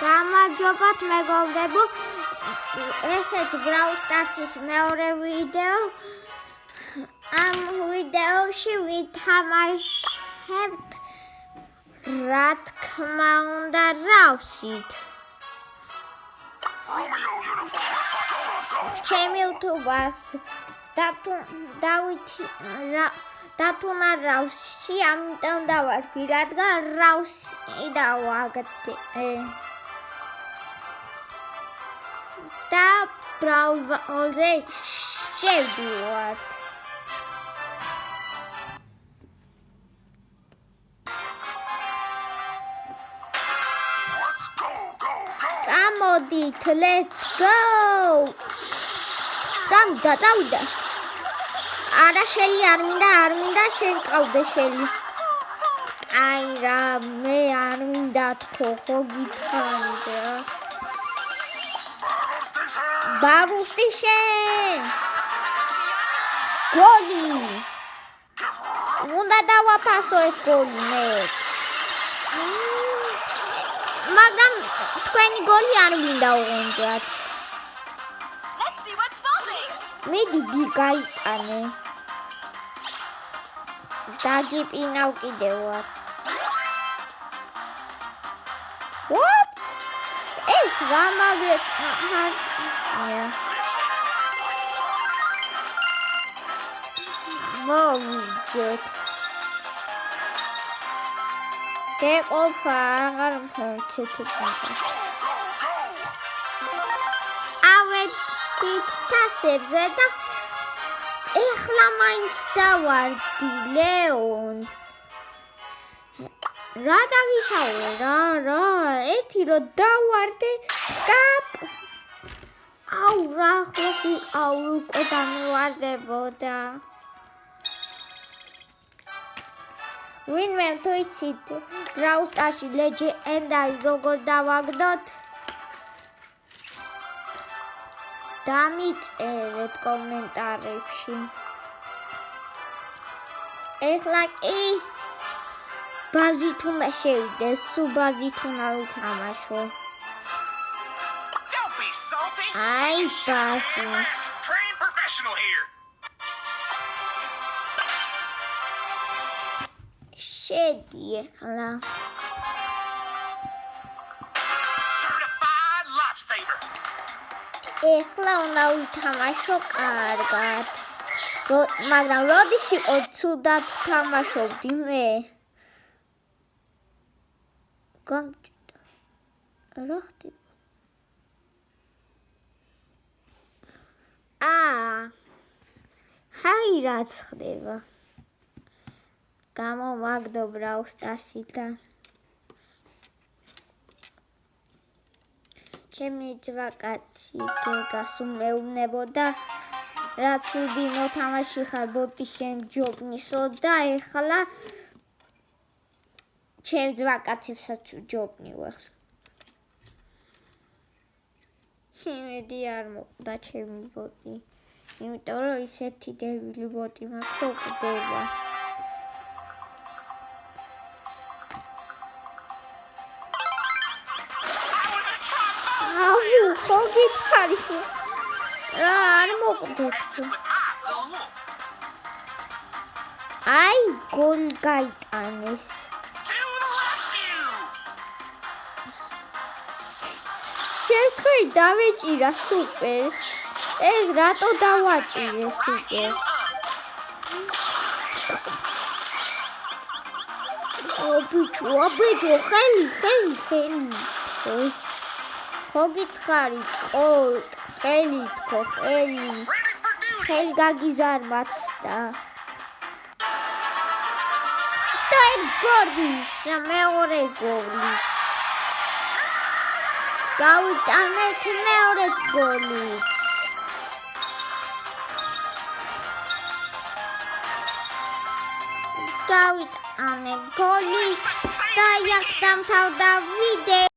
გამარჯობათ მეგობრებო, ესეც Brawl Stars-ის მეორე ვიდეო. ამ ვიდეოში ვითამაშებთ რა თქმა უნდა რავსით. ჩემი YouTube-ს დათუნა რავსი, ამიტომ დავარქვი, რადგან რავსი დავაგდე. და Brawl-ზე შევდივართ. Amodit, let's go! Davida. Ara sheli ar minda shen qavde sheli. Ai ra me ar minda tko kho gitkhande. Battle station. Goli. Unda dawapaso es goli me. მაგრამ თქვენი გოლი არ მინდა უღუნდათ. მე დიდი გაიტანე. დაგიპინავ კიდევ. What? ეს გამაგეა. მოვიჯეთ. გეყოფა აღარ მფერცეთებია. ავედით თასებზე და ეხლა მაინც დავარდი ლეონ. რა დაგიშალე რა ერთი რო დავარდე სტაპ. აუ რა ხლები უკვე დამივარდებოდა. Win-win to იცით Brawl Stars-ში ლეგენდარი როგორ დავაგდოთ? დამიწერეთ კომენტარებში. ეხლა კი ბაზით უნდა შევიდეს, სულ ბაზით უნდა ვთამაშო. აი ბაზი. Trained professional here. შედი ეხლა. Certified lifesaver. ეხლა უნდა ვითამაშო კარგად. მაგრამ როდის იყო ცუდად ვთამაშობდი მე? გამჭირდა. რა ხდება? ჰაი რაც ხდება? გამოვაგდო Brawl Stars-იდან. ჩემი ძვაკაცი გეგას უმეუბნებოდა, რაც უდი მოთამაში ხარ ბოტი შენ ჯობნისო და ეხლა ჩემ ძვაკაცებსაც ვჯობნი ვარ. იმედი არ მოკვდა ჩემი ბოტი, იმიტომ რომ ისეთი დებილი ბოტი მაქვს და უკვდება. ხო გითხარი რა არ მოკვდეთ. აი გოლ გაიტანეს. შეხვი დავეჭირა სუპერს. ეს რატო დავაჭირე სუპერს? აბიჯო ხელი. ხო გითხარი ხელი თქო ხელი გაგიზარმათ და გორდის მეორე გოლი გავიტანეთ მეორე გოლი და იქ დამთავრდა ვიდეო.